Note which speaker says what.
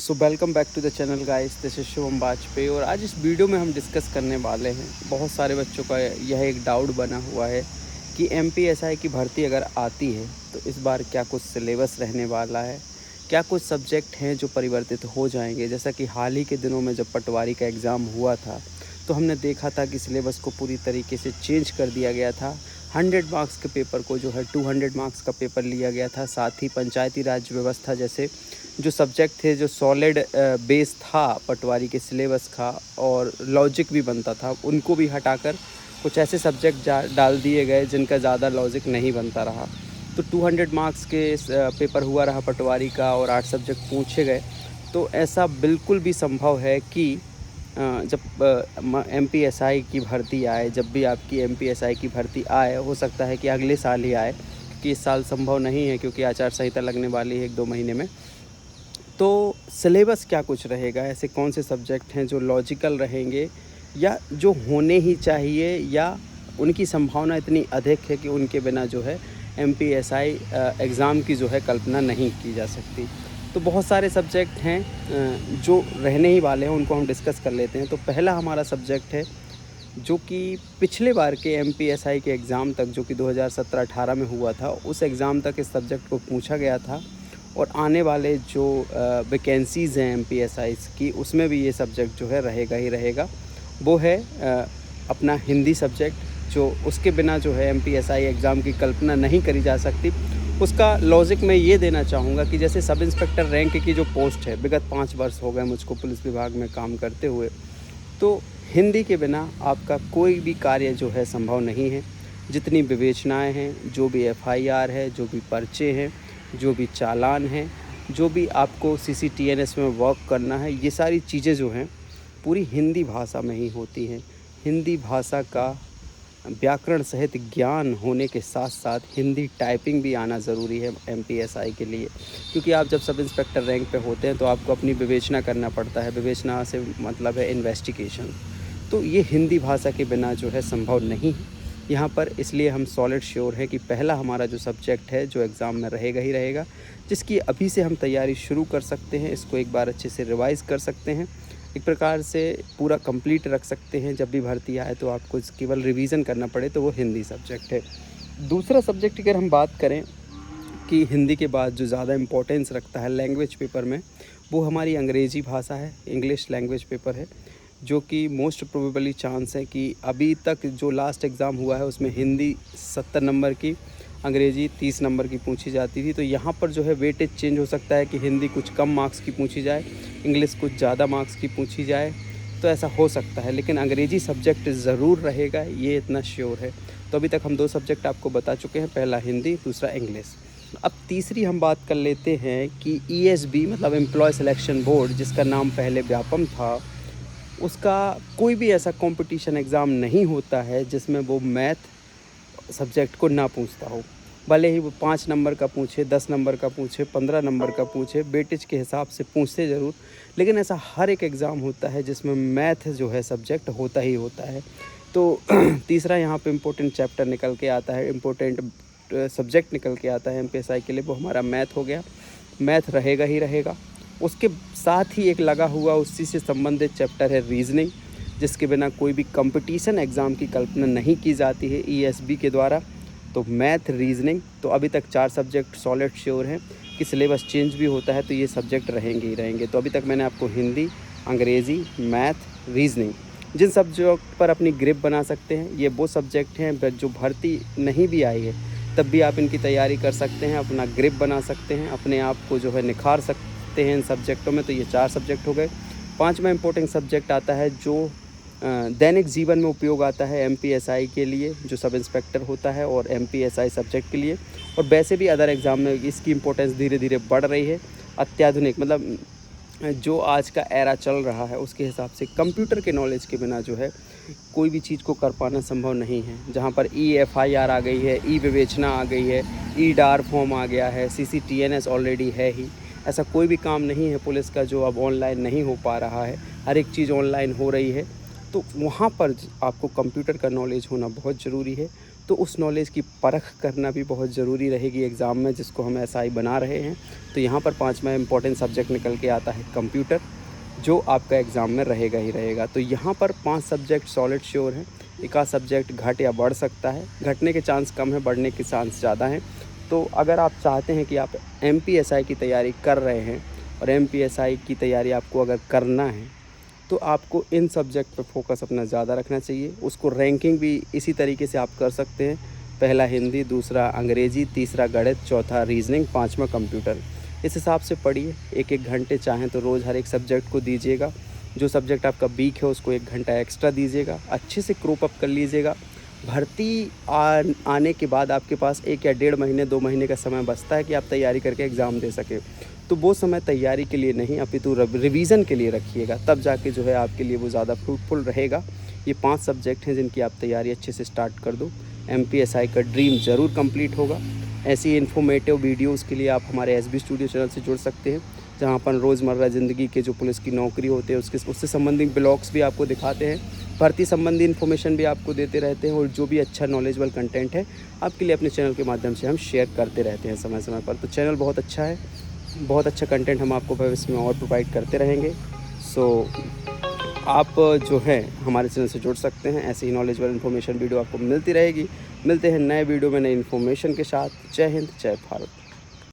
Speaker 1: So welcome back to the channel guys, this is Shubham Bajpai. और आज इस वीडियो में हम डिस्कस करने वाले हैं, बहुत सारे बच्चों का यह एक डाउट बना हुआ है कि एमपीएसआई की भर्ती अगर आती है तो इस बार क्या कुछ सिलेबस रहने वाला है, क्या कुछ सब्जेक्ट हैं जो परिवर्तित हो जाएंगे। जैसा कि हाल ही के दिनों में जब पटवारी का एग्ज़ाम हुआ था तो हमने देखा था कि सिलेबस को पूरी तरीके से चेंज कर दिया गया था। 100 मार्क्स के पेपर को जो है 200 मार्क्स का पेपर लिया गया था। साथ ही पंचायती राज व्यवस्था जैसे जो सब्जेक्ट थे, जो सॉलिड बेस था पटवारी के सिलेबस का और लॉजिक भी बनता था, उनको भी हटाकर कुछ ऐसे सब्जेक्ट डाल दिए गए जिनका ज़्यादा लॉजिक नहीं बनता रहा। तो 200 मार्क्स के पेपर हुआ रहा पटवारी का और 8 सब्जेक्ट पूछे गए। तो ऐसा बिल्कुल भी संभव है कि जब एमपीएसआई की भर्ती आए, जब भी आपकी एमपीएसआई की भर्ती आए, हो सकता है कि अगले साल ही आए, क्योंकि इस साल संभव नहीं है क्योंकि आचार संहिता लगने वाली है 1-2 महीने में। तो सिलेबस क्या कुछ रहेगा, ऐसे कौन से सब्जेक्ट हैं जो लॉजिकल रहेंगे या जो होने ही चाहिए, या उनकी संभावना इतनी अधिक है कि उनके बिना जो है एमपीएसआई एग्ज़ाम की जो है कल्पना नहीं की जा सकती। तो बहुत सारे सब्जेक्ट हैं जो रहने ही वाले हैं, उनको हम डिस्कस कर लेते हैं। तो पहला हमारा सब्जेक्ट है जो कि पिछले बार के एमपीएसआई के एग्ज़ाम तक, जो कि 2017-18 में हुआ था, उस एग्ज़ाम तक इस सब्जेक्ट को पूछा गया था। और आने वाले जो वैकेंसीज़ हैं एमपीएसआईज़ की, उसमें भी ये सब्जेक्ट जो है रहेगा ही रहेगा। वो है अपना हिंदी सब्जेक्ट, जो उसके बिना जो है एमपीएसआई एग्ज़ाम की कल्पना नहीं करी जा सकती। उसका लॉजिक मैं ये देना चाहूँगा कि जैसे सब इंस्पेक्टर रैंक की जो पोस्ट है, विगत 5 वर्ष हो गए मुझको पुलिस विभाग में काम करते हुए, तो हिंदी के बिना आपका कोई भी कार्य जो है संभव नहीं है। जितनी विवेचनाएं हैं, जो भी एफआईआर है, जो भी पर्चे हैं, जो भी चालान हैं, जो भी आपको सीसीटीएनएस में वर्क करना है, ये सारी चीज़ें जो हैं पूरी हिंदी भाषा में ही होती हैं। हिंदी भाषा का व्याकरण सहित ज्ञान होने के साथ साथ हिंदी टाइपिंग भी आना ज़रूरी है एमपीएसआई के लिए, क्योंकि आप जब सब इंस्पेक्टर रैंक पे होते हैं तो आपको अपनी विवेचना करना पड़ता है। विवेचना से मतलब है इन्वेस्टिगेशन। तो ये हिंदी भाषा के बिना जो है संभव नहीं है यहाँ पर। इसलिए हम सॉलिड श्योर हैं कि पहला हमारा जो सब्जेक्ट है जो एग्ज़ाम में रहेगा ही रहेगा, जिसकी अभी से हम तैयारी शुरू कर सकते हैं। इसको एक बार अच्छे से रिवाइज़ कर सकते हैं, एक प्रकार से पूरा कंप्लीट रख सकते हैं। जब भी भर्ती आए तो आपको केवल रिवीजन करना पड़े, तो वो हिंदी सब्जेक्ट है। दूसरा सब्जेक्ट अगर हम बात करें कि हिंदी के बाद जो ज़्यादा इम्पोर्टेंस रखता है लैंग्वेज पेपर में, वो हमारी अंग्रेज़ी भाषा है, इंग्लिश लैंग्वेज पेपर है, जो कि मोस्ट प्रोबेबली चांस है कि अभी तक जो लास्ट एग्ज़ाम हुआ है उसमें हिंदी 70 नंबर की, अंग्रेज़ी 30 नंबर की पूछी जाती थी। तो यहाँ पर जो है वेटेज चेंज हो सकता है कि हिंदी कुछ कम मार्क्स की पूछी जाए, इंग्लिश कुछ ज़्यादा मार्क्स की पूछी जाए, तो ऐसा हो सकता है। लेकिन अंग्रेज़ी सब्जेक्ट ज़रूर रहेगा, ये इतना श्योर है। तो अभी तक हम 2 सब्जेक्ट आपको बता चुके हैं, पहला हिंदी, दूसरा इंग्लिश। अब तीसरी हम बात कर लेते हैं कि ईएसबी मतलब एम्प्लॉय सिलेक्शन बोर्ड, जिसका नाम पहले व्यापम था, उसका कोई भी ऐसा कंपटीशन एग्ज़ाम नहीं होता है जिसमें वो मैथ सब्जेक्ट को ना पूछता हो। भले ही वो 5 नंबर का पूछे, 10 नंबर का पूछे, 15 नंबर का पूछे, वेटेज के हिसाब से पूछते ज़रूर, लेकिन ऐसा हर एक एग्ज़ाम होता है जिसमें मैथ जो है सब्जेक्ट होता ही होता है। तो तीसरा यहाँ पे इम्पोर्टेंट चैप्टर निकल के आता है, इम्पोर्टेंट सब्जेक्ट निकल के आता है एमपीएसआई के लिए, वो हमारा मैथ हो गया। मैथ रहेगा ही रहेगा। उसके साथ ही एक लगा हुआ उसी से संबंधित चैप्टर है रीजनिंग, जिसके बिना कोई भी कंपटीशन एग्ज़ाम की कल्पना नहीं की जाती है ईएसबी के द्वारा। तो मैथ, रीजनिंग, तो अभी तक 4 सब्जेक्ट सॉलिड श्योर हैं कि सिलेबस चेंज भी होता है तो ये सब्जेक्ट रहेंगे ही रहेंगे। तो अभी तक मैंने आपको हिंदी, अंग्रेज़ी, मैथ, रीजनिंग, जिन सब्जेक्ट पर अपनी ग्रिप बना सकते हैं, ये वो सब्जेक्ट हैं जो भर्ती नहीं भी आई है तब भी आप इनकी तैयारी कर सकते हैं, अपना ग्रिप बना सकते हैं, अपने आप को जो है निखार सकते हैं इन सब्जेक्टों में। तो ये 4 सब्जेक्ट हो गए। 5वां इम्पोर्टेंट सब्जेक्ट आता है जो दैनिक जीवन में उपयोग आता है एमपीएसआई के लिए, जो सब इंस्पेक्टर होता है, और एमपीएसआई सब्जेक्ट के लिए। और वैसे भी अदर एग्ज़ाम में इसकी इम्पोर्टेंस धीरे धीरे बढ़ रही है। अत्याधुनिक मतलब जो आज का एरा चल रहा है उसके हिसाब से कंप्यूटर के नॉलेज के बिना जो है कोई भी चीज़ को कर पाना संभव नहीं है। जहाँ पर एफआईआर आ गई है, विवेचना आ गई है, डार फॉर्म आ गया है, सीसीटीएनएस ऑलरेडी है ही। ऐसा कोई भी काम नहीं है पुलिस का जो अब ऑनलाइन नहीं हो पा रहा है, हर एक चीज़ ऑनलाइन हो रही है। तो वहाँ पर आपको कंप्यूटर का नॉलेज होना बहुत ज़रूरी है। तो उस नॉलेज की परख करना भी बहुत ज़रूरी रहेगी एग्ज़ाम में, जिसको हम एसआई बना रहे हैं। तो यहाँ पर 5वां इम्पॉर्टेंट सब्जेक्ट निकल के आता है कंप्यूटर, जो आपका एग्ज़ाम में रहेगा ही रहेगा। तो यहाँ पर 5 सब्जेक्ट सॉलिड श्योर हैं, एक आध सब्जेक्ट घट या बढ़ सकता है, घटने के चांस कम है, बढ़ने के चांस ज़्यादा हैं। तो अगर आप चाहते हैं कि आप एमपीएसआई की तैयारी कर रहे हैं और एमपीएसआई की तैयारी आपको अगर करना है, तो आपको इन सब्जेक्ट पर फोकस अपना ज़्यादा रखना चाहिए। उसको रैंकिंग भी इसी तरीके से आप कर सकते हैं, पहला हिंदी, दूसरा अंग्रेज़ी, तीसरा गणित, चौथा रीजनिंग, 5वां कंप्यूटर। इस हिसाब से पढ़िए, एक एक घंटे चाहें तो रोज़ हर एक सब्जेक्ट को दीजिएगा। जो सब्जेक्ट आपका वीक है उसको 1 घंटा एक्स्ट्रा दीजिएगा, अच्छे से क्रॉप अप कर लीजिएगा। भर्ती आने के बाद आपके पास 1 या 1.5 महीने 2 महीने का समय बचता है कि आप तैयारी करके एग्ज़ाम दे सकें। तो वो समय तैयारी के लिए नहीं, अपितु रिवीजन के लिए रखिएगा, तब जाके जो है आपके लिए वो ज़्यादा फ्रूटफुल रहेगा। ये 5 सब्जेक्ट हैं जिनकी आप तैयारी अच्छे से स्टार्ट कर दो, एमपीएसआई का ड्रीम ज़रूर कंप्लीट होगा। ऐसी इन्फॉर्मेटिव वीडियोज़ के लिए आप हमारे एसबी स्टूडियो चैनल से जुड़ सकते हैं, जहाँ अपन रोज़मर्रा ज़िंदगी के जो पुलिस की नौकरी होते हैं उससे संबंधित ब्लॉग्स भी आपको दिखाते हैं, भर्ती संबंधी इन्फॉर्मेशन भी आपको देते रहते हैं, और जो भी अच्छा नॉलेजेबल कंटेंट है आपके लिए अपने चैनल के माध्यम से हम शेयर करते रहते हैं समय समय पर। तो चैनल बहुत अच्छा है, बहुत अच्छा कंटेंट हम आपको भविष्य में और प्रोवाइड करते रहेंगे। सो आप जो है हमारे चैनल से जुड़ सकते हैं, ऐसे ही नॉलेजेबल इन्फॉर्मेशन वीडियो आपको मिलती रहेगी। मिलते हैं नए वीडियो में नई इन्फॉर्मेशन के साथ। जय हिंद, जय भारत।